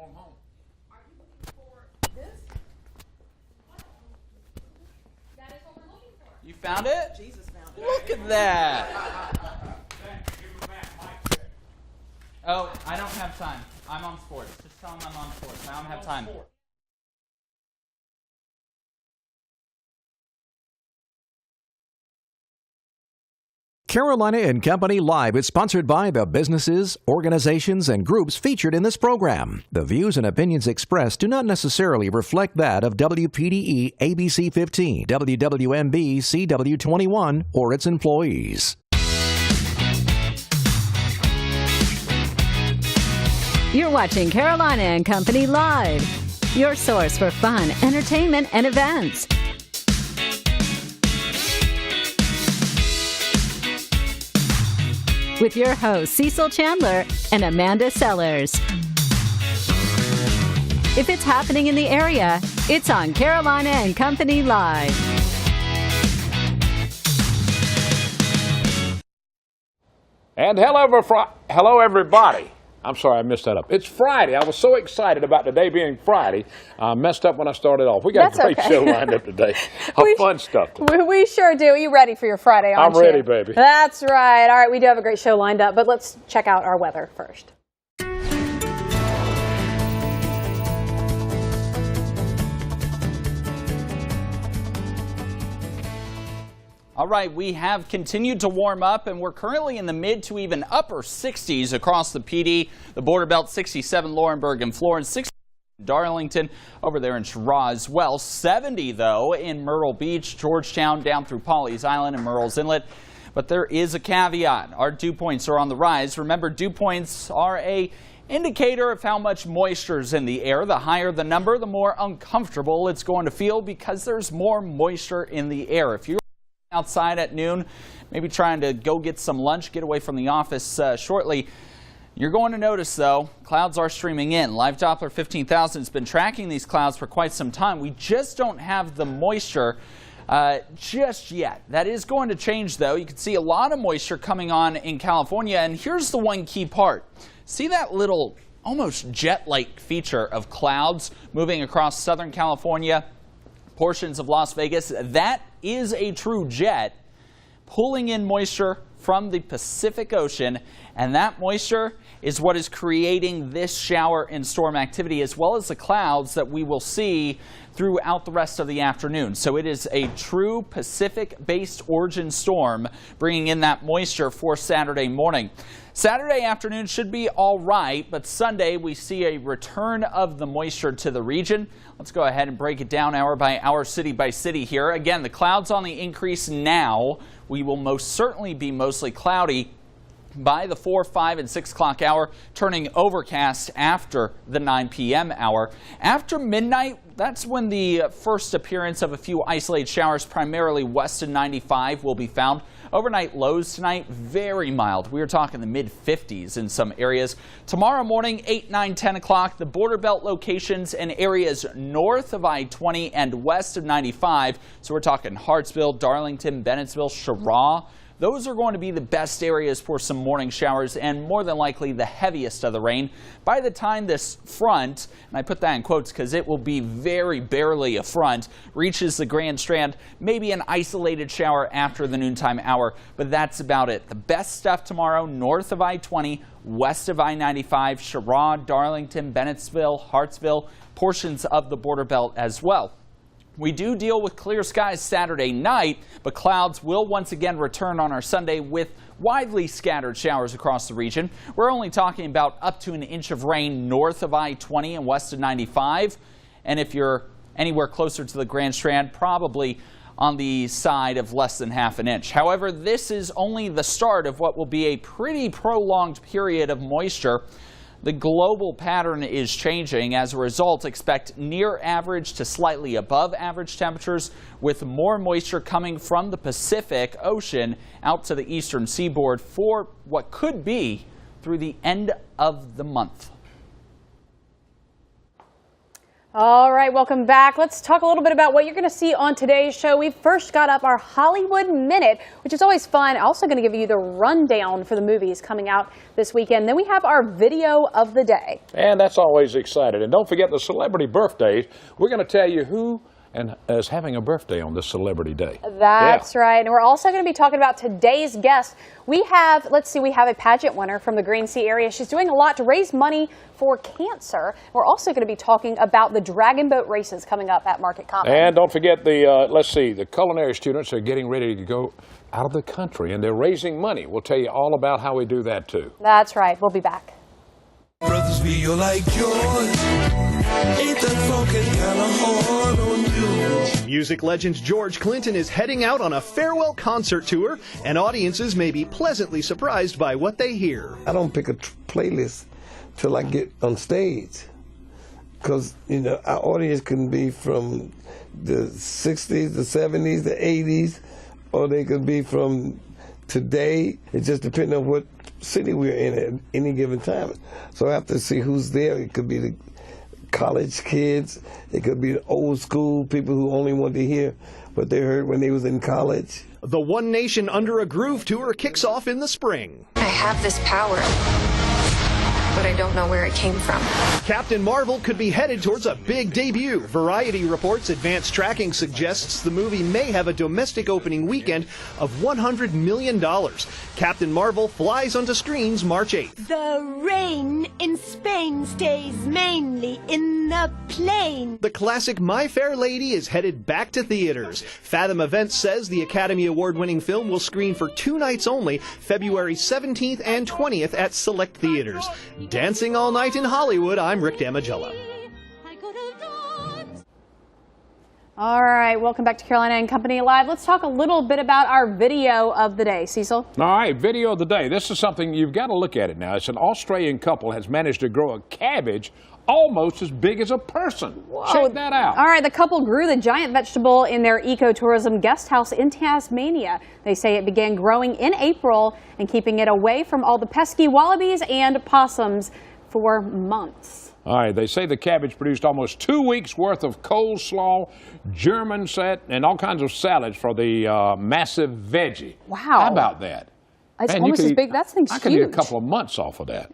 warm home. Are you looking for this? That is what we're looking for. You found it? Jesus found it. Look at that. Oh, I don't have time. I'm on sports. Just tell them I'm on sports. I don't have time. Carolina and Company Live is sponsored by the businesses, organizations, and groups featured in this program. The views and opinions expressed do not necessarily reflect that of WPDE ABC 15, WWMB CW21, or its employees. You're watching Carolina and Company Live, your source for fun, entertainment, and events. With your hosts, Cecil Chandler and Amanda Sellers. If it's happening in the area, it's on Carolina and Company Live. And hello, everybody. I'm sorry, I messed that up. It's Friday. I was so excited about today being Friday. I messed up when I started off. We got a great show lined up today. Fun stuff today. We sure do. Are you ready for your Friday, aren't you? I'm ready, baby. That's right. All right, we do have a great show lined up, but let's check out our weather first. All right, we have continued to warm up, and we're currently in the mid to even upper 60s across the PD. The border belt, 67 Laurinburg and Florence, 60 Darlington, over there in Chirac as well. 70, though, in Myrtle Beach, Georgetown, down through Pawleys Island and Murrells Inlet. But there is a caveat. Our dew points are on the rise. Remember, dew points are a indicator of how much moisture is in the air. The higher the number, the more uncomfortable it's going to feel because there's more moisture in the air. If you're outside at noon, maybe trying to go get some lunch, get away from the office shortly, you're going to notice, though, clouds are streaming in. Live Doppler 15,000 has been tracking these clouds for quite some time. We just don't have the moisture just yet. That is going to change, though. You can see a lot of moisture coming on in California, and here's the one key part. See that little almost jet-like feature of clouds moving across Southern California, portions of Las Vegas? That is a true jet pulling in moisture from the Pacific Ocean, and that moisture is what is creating this shower and storm activity, as well as the clouds that we will see throughout the rest of the afternoon. So it is a true Pacific-based origin storm bringing in that moisture for Saturday morning. Saturday afternoon should be all right, but Sunday we see a return of the moisture to the region. Let's go ahead and break it down hour by hour, city by city here. Again, the clouds on the increase now. We will most certainly be mostly cloudy by the 4, 5, and 6 o'clock hour, turning overcast after the 9 p.m. hour. After midnight, that's when the first appearance of a few isolated showers, primarily west of 95, will be found. Overnight lows tonight, very mild. We are talking the mid-50s in some areas. Tomorrow morning, 8, 9, 10 o'clock, the border belt locations and areas north of I-20 and west of 95. So we're talking Hartsville, Darlington, Bennettsville, Chirac. Those are going to be the best areas for some morning showers and more than likely the heaviest of the rain. By the time this front, and I put that in quotes because it will be very barely a front, reaches the Grand Strand, maybe an isolated shower after the noontime hour, but that's about it. The best stuff tomorrow, north of I-20, west of I-95, Chirac, Darlington, Bennettsville, Hartsville, portions of the border belt as well. We do deal with clear skies Saturday night, but clouds will once again return on our Sunday with widely scattered showers across the region. We're only talking about up to an inch of rain north of I-20 and west of 95. And if you're anywhere closer to the Grand Strand, probably on the side of less than half an inch. However, this is only the start of what will be a pretty prolonged period of moisture. The global pattern is changing. As a result, expect near average to slightly above average temperatures with more moisture coming from the Pacific Ocean out to the eastern seaboard for what could be through the end of the month. All right, welcome back. Let's talk a little bit about what you're going to see on today's show. We first got up our Hollywood Minute, which is always fun. Also going to give you the rundown for the movies coming out this weekend. Then we have our video of the day. And that's always exciting. And don't forget the celebrity birthdays. We're going to tell you who is having a birthday on this celebrity day. That's right. And we're also going to be talking about today's guest. We have a pageant winner from the Green Sea area. She's doing a lot to raise money for cancer. We're also going to be talking about the dragon boat races coming up at Market Common. And don't forget the culinary students are getting ready to go out of the country, and they're raising money. We'll tell you all about how we do that, too. That's right. We'll be back. Brothers feel like yours. Ain't that fucking kinda hard on you? Music legend George Clinton is heading out on a farewell concert tour, and audiences may be pleasantly surprised by what they hear. I don't pick a playlist till I get on stage, because our audience can be from the 60s, the 70s, the 80s, or they could be from today. It just depends on what city we're in at any given time. So I have to see who's there. It could be the college kids. It could be the old school people who only want to hear what they heard when they was in college. The One Nation Under a Groove tour kicks off in the spring. I have this power, but I don't know where it came from. Captain Marvel could be headed towards a big debut. Variety reports advanced tracking suggests the movie may have a domestic opening weekend of $100 million. Captain Marvel flies onto screens March 8th. The rain in Spain stays mainly in the plain. The classic My Fair Lady is headed back to theaters. Fathom Events says the Academy Award-winning film will screen for 2 nights only, February 17th and 20th at select theaters. Dancing All Night in Hollywood, I'm Rick Damagella. All right, welcome back to Carolina and Company Live. Let's talk a little bit about our video of the day. Cecil? All right, video of the day. This is something you've got to look at it now. It's an Australian couple has managed to grow a cabbage almost as big as a person. Whoa. Check that out. All right, the couple grew the giant vegetable in their ecotourism guest house in Tasmania. They say it began growing in April and keeping it away from all the pesky wallabies and possums for months. All right, they say the cabbage produced almost 2 weeks worth of coleslaw, German set, and all kinds of salads for the massive veggie. Wow. How about that? It's almost as big. That thing's huge. I could eat a couple of months off of that.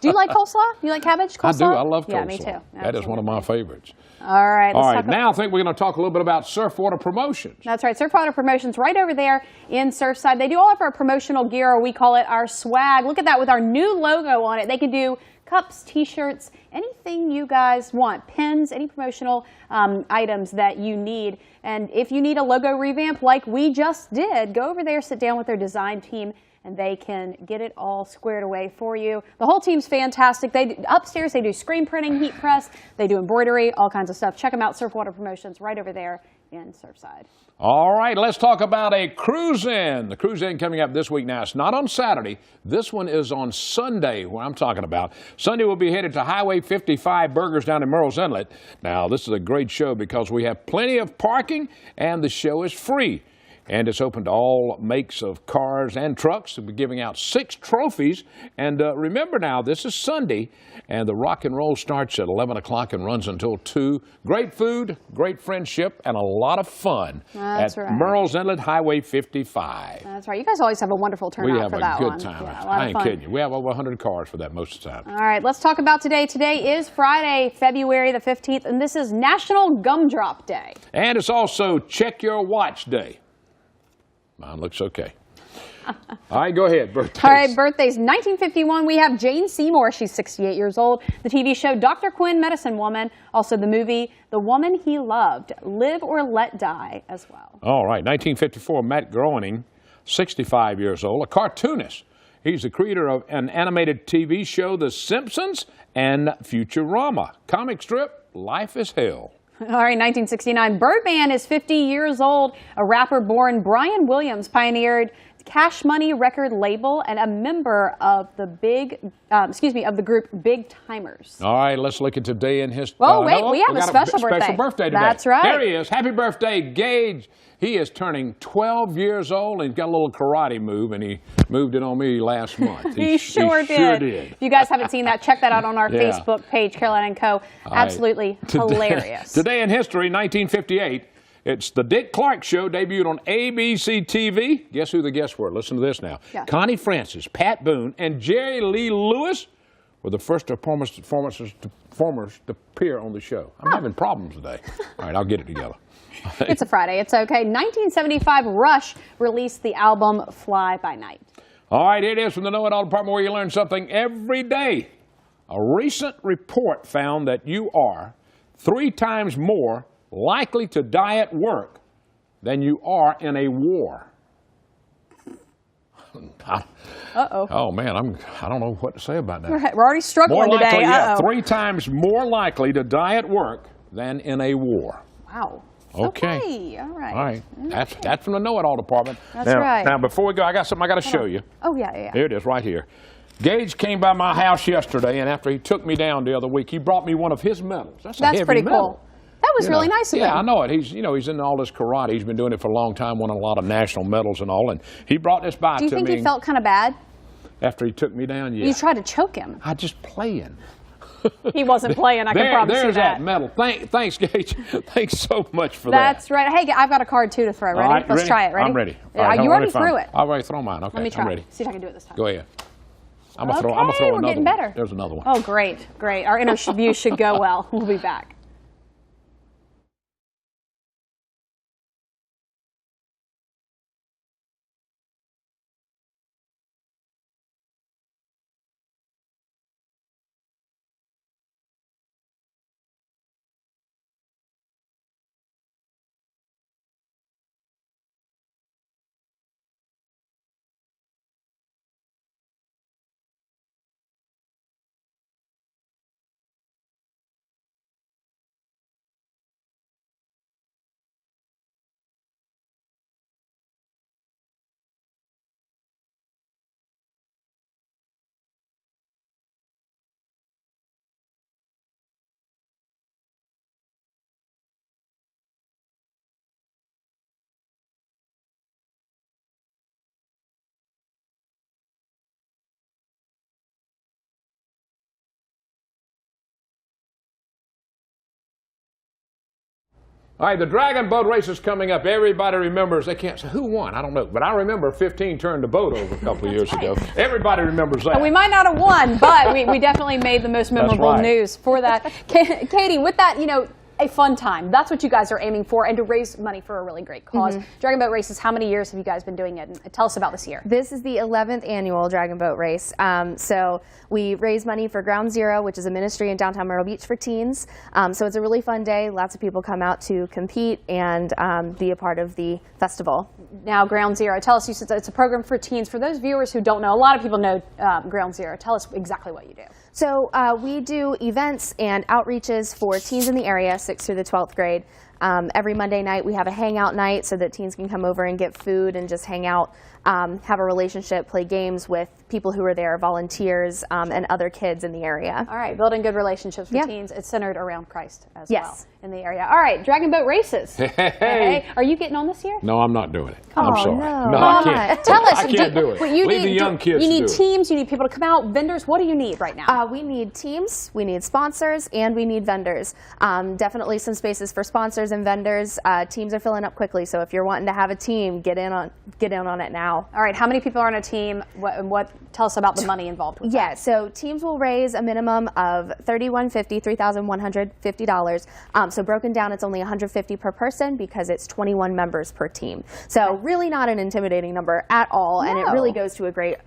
Do you like coleslaw? Do you like cabbage coleslaw? I do. I love coleslaw. Yeah, me too. That is one of my favorites. All right. All right. Now I think we're going to talk a little bit about Surfwater Promotions. That's right. Surfwater Promotions right over there in Surfside. They do all of our promotional gear, or we call it our swag. Look at that with our new logo on it. They can do cups, T-shirts, anything you guys want, pins, any promotional items that you need. And if you need a logo revamp like we just did, go over there, sit down with their design team, and they can get it all squared away for you. The whole team's fantastic. Upstairs, they do screen printing, heat press, they do embroidery, all kinds of stuff. Check them out, Surfwater Promotions, right over there in Surfside. All right, let's talk about a cruise-in. The cruise-in coming up this week now. It's not on Saturday. This one is on Sunday, where I'm talking about. Sunday we'll be headed to Highway 55 Burgers down in Murrells Inlet. Now, this is a great show because we have plenty of parking and the show is free. And it's open to all makes of cars and trucks. We'll be giving out 6 trophies. And remember now, this is Sunday, and the rock and roll starts at 11 o'clock and runs until 2. Great food, great friendship, and a lot of fun at Murrells Inlet, Highway 55. That's right. You guys always have a wonderful turnout for that one. We have a good time. Yeah, I ain't kidding you. We have over 100 cars for that most of the time. All right, let's talk about today. Today is Friday, February the 15th, and this is National Gumdrop Day. And it's also Check Your Watch Day. Mine looks okay. All right, go ahead. Birthdays. All right, birthdays. 1951, we have Jane Seymour. She's 68 years old. The TV show Dr. Quinn, Medicine Woman. Also the movie The Woman He Loved, Live or Let Die as well. All right, 1954, Matt Groening, 65 years old, a cartoonist. He's the creator of an animated TV show, The Simpsons, and Futurama. Comic strip, Life is Hell. All right, 1969, Birdman is 50 years old. A rapper born Brian Williams pioneered Cash Money record label and a member of the group Big Timers. All right, let's look at today in history. Oh, wait, we have a special birthday. Special birthday today. That's right. There he is. Happy birthday, Gage. He is turning 12 years old and he's got a little karate move, and he moved it on me last month. He sure did. If you guys haven't seen that, check that out on our Facebook page, Carolina & Co. Absolutely hilarious. Today in history, 1958, it's the Dick Clark Show, debuted on ABC TV. Guess who the guests were? Listen to this now. Yeah. Connie Francis, Pat Boone, and Jerry Lee Lewis were the first performers to appear on the show. I'm having problems today. All right, I'll get it together. It's a Friday. It's okay. 1975, Rush released the album Fly By Night. All right, here it is from the Know-It-All Department, where you learn something every day. A recent report found that you are 3 times more likely to die at work than you are in a war. Uh-oh. Oh, man, I don't know what to say about that. We're already struggling more likely, today. yeah, 3 times more likely to die at work than in a war. Wow. Okay. All right. All right. That's from the Know-It-All Department. That's right. Now, before we go, I got something I got to show you. Oh, yeah. Here it is, right here. Gage came by my house yesterday, and after he took me down the other week, he brought me one of his medals. That's a heavy pretty medal. cool. That was really nice of him. Yeah, I know it. He's in all this karate. He's been doing it for a long time, won a lot of national medals and all. And he brought this by to me. Do you think he felt kind of bad? After he took me down, yeah. You tried to choke him. I just playing. He wasn't playing, I can promise you that. There's that medal. Thanks, Gage. Thanks so much for that. That's right. Hey, I've got a card, too, to throw. Ready? Right, Let's try it. Ready? I'm ready. You already threw it. I've already thrown mine. Okay, Let me try. I'm ready. See if I can do it this time. Go ahead. I'm gonna Okay, throw another we're getting one. better. There's another one. Oh, great. Our interview should go well. We'll be back. All right, the Dragon Boat Race is coming up. Everybody remembers. They can't say who won. I don't know, but I remember 15 turned the boat over a couple of years ago. Everybody remembers that. We might not have won, but we definitely made the most memorable news for that. Katie, with that, a fun time. That's what you guys are aiming for, and to raise money for a really great cause. Dragon Boat Races, how many years have you guys been doing it? And tell us about this year. This is the 11th annual Dragon Boat Race. So we raise money for Ground Zero, which is a ministry in downtown Myrtle Beach for teens. So it's a really fun day. Lots of people come out to compete and be a part of the festival. Now, Ground Zero, tell us, you said it's a program for teens. For those viewers who don't know, a lot of people know Ground Zero. Tell us exactly what you do. So we do events and outreaches for teens in the area, 6th through the 12th grade. Every Monday night we have a hangout night so that teens can come over and get food and just hang out, have a relationship, play games with people who are there, volunteers, and other kids in the area. All right, building good relationships with teens. It's centered around Christ as well in the area. All right, Dragon Boat Races. Hey. Are you getting on this year? No, I'm not doing it. Oh, I'm sorry. No, I can't. Tell us. I can't do it. Leave the young kids You to need do it. teams, you need people to come out, vendors. What do you need right now? We need teams, we need sponsors, and we need vendors. Definitely some spaces for sponsors and vendors. Teams are filling up quickly, so if you're wanting to have a team, get in on it now. All right, how many people are on a team? Tell us about the money involved with that. So teams will raise a minimum of $3,150 so broken down, it's only $150 per person because it's 21 members per team. So really not an intimidating number at all, and it really goes to a great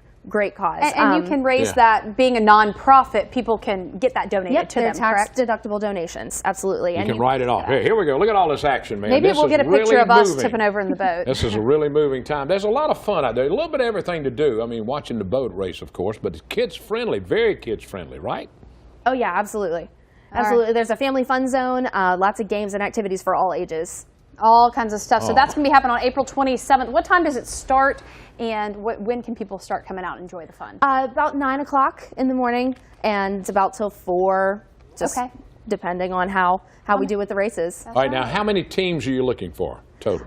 cause. And you can raise that, being a nonprofit, people can get that donated to them, tax deductible donations, absolutely. You can write it off. Here we go. Look at all this action, man. Maybe this we'll is get a picture really of us moving. tipping over in the boat. This is a really moving time. There's a lot of fun out there. A little bit of everything to do. I mean, watching the boat race, of course, but it's kids-friendly, very kids-friendly, right? Oh, yeah, absolutely. Absolutely. There's a family fun zone, lots of games and activities for all ages. All kinds of stuff. So that's going to be happening on April 27th. What time does it start, and when can people start coming out and enjoy the fun? About 9 o'clock in the morning, and about till 4, just depending on how we do with the races. All right, now how many teams are you looking for total?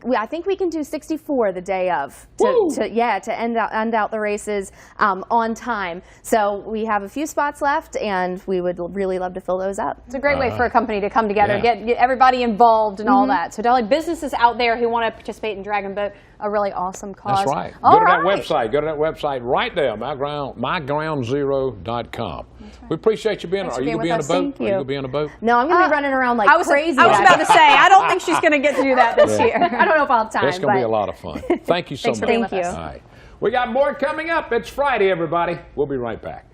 Well, I think we can do 64 the day of to end out the races on time. So we have a few spots left, and we would really love to fill those up. It's a great way for a company to come together, get everybody involved and all that. So definitely businesses out there who want to participate in Dragon Boat, a really awesome cause. That's right. Go to that website. Go to that website right there, mygroundzero.com. We appreciate you being here. Are you going to be on a boat? Are you going to be on a boat? No, I'm going to be running around like crazy. I was about to say, I don't think she's going to get to do that this year. I don't know if I'll have time. It's going to be a lot of fun. Thank you so much. Thank you. All right. We got more coming up. It's Friday, everybody. We'll be right back.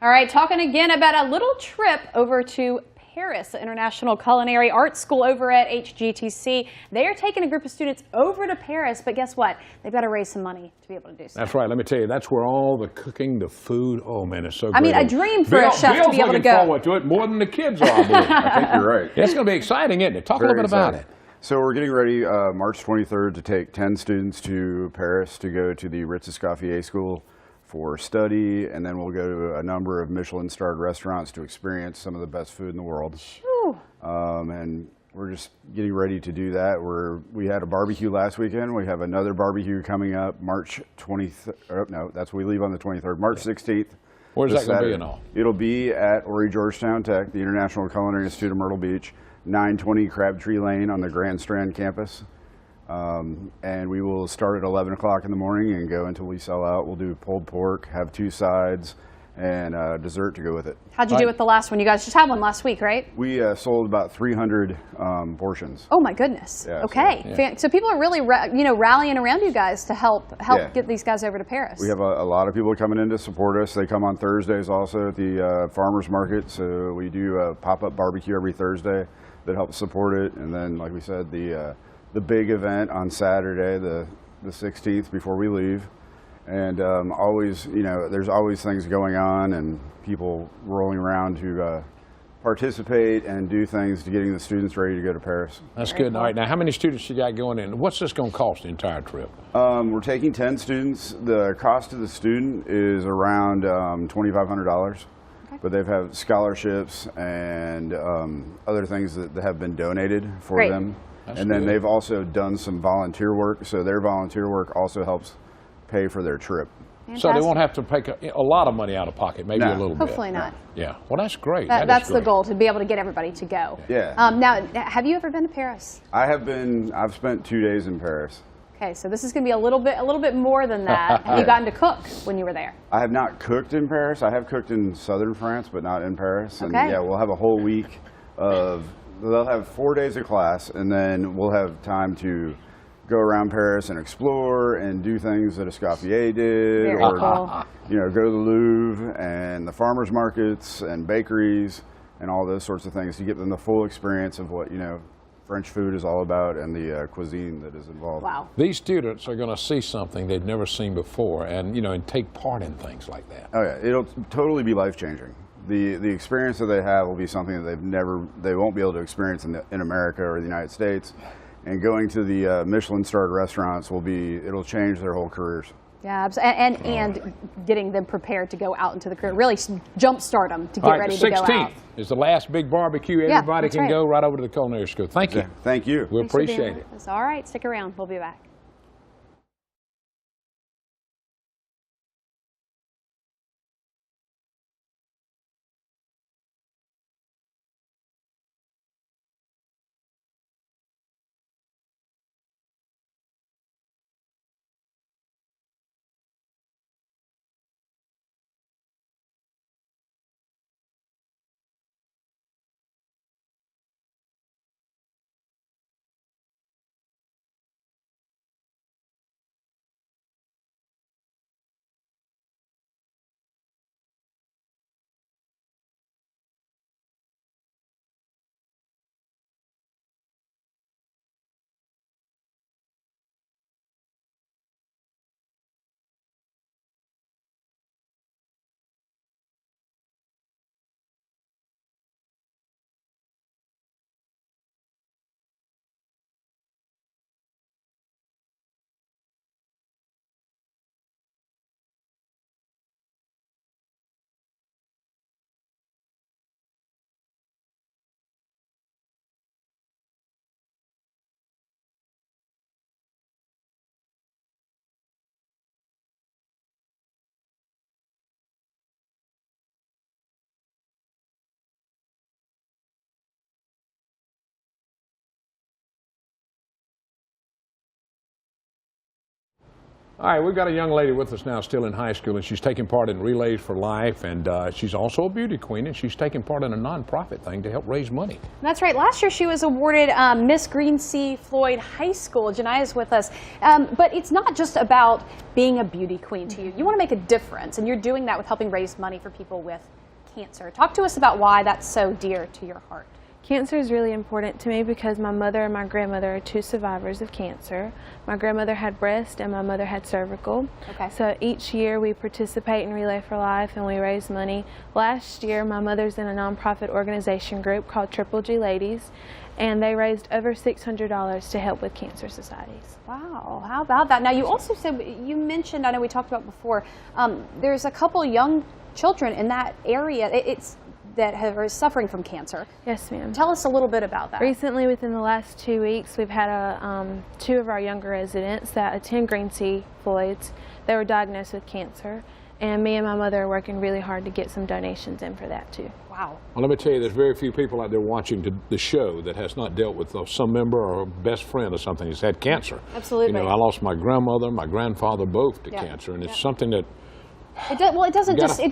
All right, talking again about a little trip over to Paris, the International Culinary Arts School over at HGTC. They are taking a group of students over to Paris, but guess what? They've got to raise some money to be able to do so. That's right. Let me tell you, that's where all the cooking, the food, oh man, it's so great. I mean, a dream for a chef to be able to go. Bill's looking forward to it more than the kids are, I believe. I think you're right. It's going to be exciting, isn't it? Talk a little bit about it. So we're getting ready March 23rd to take 10 students to Paris to go to the Ritz-Escoffier School for study, and then we'll go to a number of Michelin-starred restaurants to experience some of the best food in the world. And we're just getting ready to do that. We had a barbecue last weekend. We have another barbecue coming up March 23rd. No, that's we leave on the 23rd, March 16th. Where's that going to be and all? It'll be at Horry Georgetown Tech, the International Culinary Institute of Myrtle Beach, 920 Crabtree Lane on the Grand Strand campus. And we will start at 11 o'clock in the morning and go until we sell out. We'll do pulled pork, have 2 sides, and dessert to go with it. How'd you do with the last one? You guys just had one last week, right? We sold about 300 portions. Oh my goodness. Yeah, okay. So people are really, rallying around you guys to help get these guys over to Paris. We have a lot of people coming in to support us. They come on Thursdays also at the farmers market. So we do a pop-up barbecue every Thursday that helps support it. And then, like we said, the big event on Saturday, the 16th, before we leave. And always, there's always things going on and people rolling around to participate and do things to getting the students ready to go to Paris. That's good. All right, now how many students you got going in? What's this going to cost the entire trip? We're taking 10 students. The cost to the student is around $2,500. But they've had scholarships and other things that have been donated for them. That's and then good. They've also done some volunteer work, so their volunteer work also helps pay for their trip. Fantastic. So they won't have to pay a lot of money out of pocket, maybe a little bit. Hopefully not. Yeah, well that's great. That's the goal, to be able to get everybody to go. Yeah. Now, have you ever been to Paris? I've spent 2 days in Paris. Okay, so this is going to be a little bit more than that. Have you gotten to cook when you were there? I have not cooked in Paris. I have cooked in southern France, but not in Paris. And okay. Yeah, we'll have a whole week of, they'll have 4 days of class, and then we'll have time to go around Paris and explore and do things that Escoffier did, Very or cool. Go to the Louvre and the farmers markets and bakeries and all those sorts of things to give them the full experience of what French food is all about and the cuisine that is involved. Wow. These students are going to see something they've never seen before and and take part in things like that. Oh yeah, it'll totally be life-changing. The experience that they have will be something that they won't be able to experience in America or the United States. And going to the Michelin-starred restaurants it'll change their whole careers. Yeah, and getting them prepared to go out into the career, really jumpstart them to get ready to go out. 16th is the last big barbecue. Everybody can go right over to the culinary school. Thank you. Thank you. We appreciate it. All right, stick around. We'll be back. All right, we've got a young lady with us now still in high school, and she's taking part in Relays for Life, and she's also a beauty queen, and she's taking part in a nonprofit thing to help raise money. That's right. Last year she was awarded Miss Green C. Floyd High School. Jania's with us. But it's not just about being a beauty queen to you. You want to make a difference, and you're doing that with helping raise money for people with cancer. Talk to us about why that's so dear to your heart. Cancer is really important to me because my mother and my grandmother are two survivors of cancer. My grandmother had breast and my mother had cervical. Okay. So each year we participate in Relay for Life and we raise money. Last year my mother's in a nonprofit organization group called Triple G Ladies, and they raised over $600 to help with cancer societies. Wow, how about that? Now you also said, you mentioned, I know we talked about before, there's a couple young children in that area. That are suffering from cancer. Yes, ma'am. Tell us a little bit about that. Recently, within the last 2 weeks, we've had two of our younger residents that attend Green C. Floyd's. They were diagnosed with cancer, and me and my mother are working really hard to get some donations in for that too. Wow. Well, let me tell you, there's very few people out there watching the show that has not dealt with some member or a best friend or something that's had cancer. Absolutely. I lost my grandmother, my grandfather, both to cancer, and it's something that It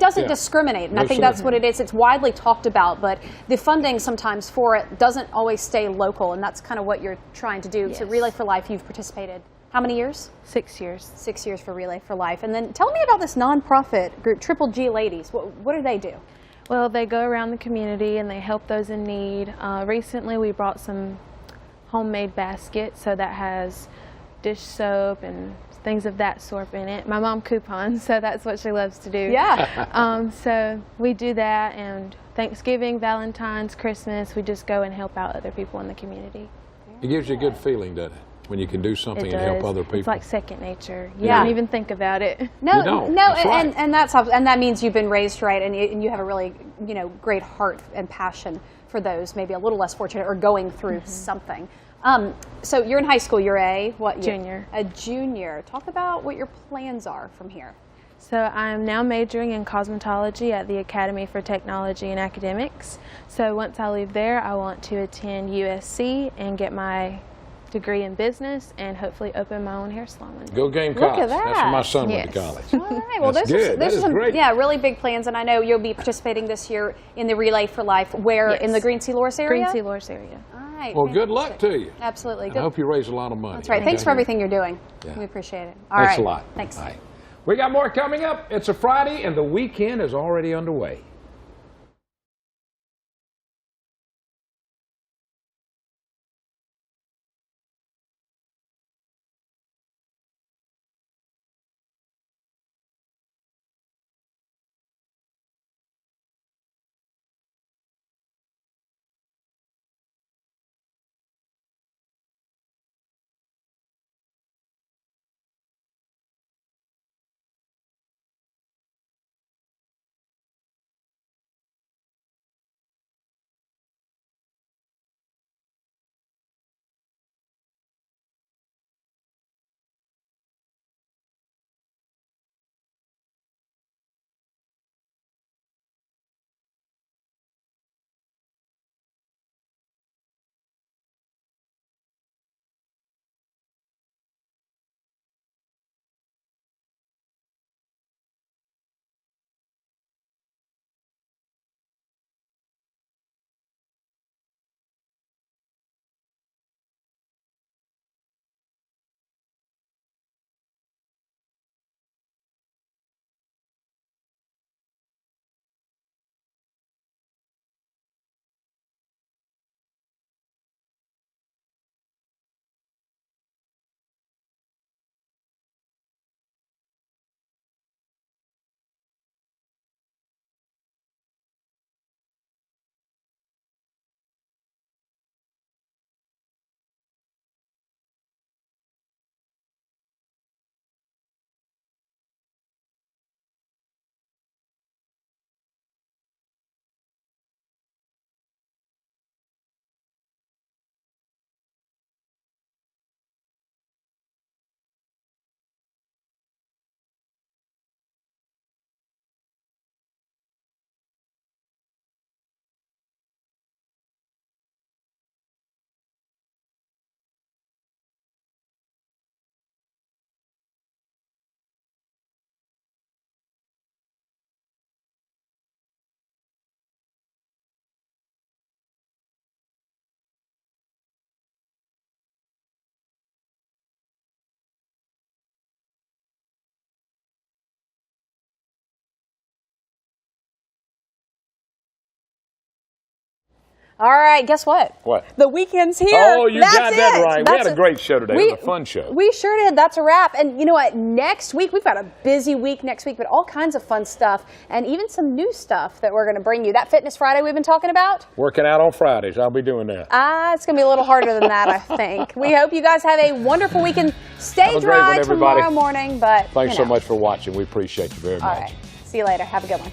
doesn't discriminate, and I think that's what it is. It's widely talked about, but the funding sometimes for it doesn't always stay local, and that's kind of what you're trying to do. Yes. So Relay for Life, you've participated how many years? 6 years. 6 years for Relay for Life. And then tell me about this nonprofit group, Triple G Ladies. What do they do? Well, they go around the community and they help those in need. Recently, we brought some homemade baskets, so that has dish soap and things of that sort in it. My mom coupons, so that's what she loves to do. Yeah. So we do that, and Thanksgiving, Valentine's, Christmas, we just go and help out other people in the community. It gives you a good feeling, doesn't it? When you can do something and help other people. It's like second nature. You don't even think about it. No, that's right. and that means you've been raised right, and you have a really great heart and passion for those maybe a little less fortunate or going through something. So you're in high school. You're a what year? Junior. A junior. Talk about what your plans are from here. So I'm now majoring in cosmetology at the Academy for Technology and Academics. So once I leave there, I want to attend USC and get my degree in business and hopefully open my own hair salon one day. Go Gamecocks. Look at that. That's where my son went to college. All right. Well, That's good. there's some great. really big plans, and I know you'll be participating this year in the Relay for Life. Where in the Green Sea Loris area? Green Sea Loris area. All right. Well, good luck to you. Absolutely. I hope you raise a lot of money. That's right. Thanks for everything you're doing. Yeah. We appreciate it. Thanks a lot. Thanks. All right. We got more coming up. It's a Friday, and the weekend is already underway. All right, guess what? What? The weekend's here. Oh, you got that right. We had a great show today. It was a fun show. We sure did. That's a wrap. And you know what? Next week, we've got a busy week next week, but all kinds of fun stuff and even some new stuff that we're going to bring you. That Fitness Friday we've been talking about? Working out on Fridays. I'll be doing that. It's going to be a little harder than that, I think. We hope you guys have a wonderful weekend. Stay dry tomorrow morning. But thanks so much for watching. We appreciate you very much. All right. See you later. Have a good one.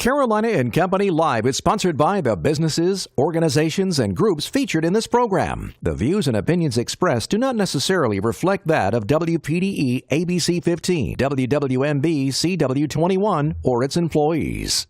Carolina and Company Live is sponsored by the businesses, organizations, and groups featured in this program. The views and opinions expressed do not necessarily reflect that of WPDE ABC 15, WWMB CW 21, or its employees.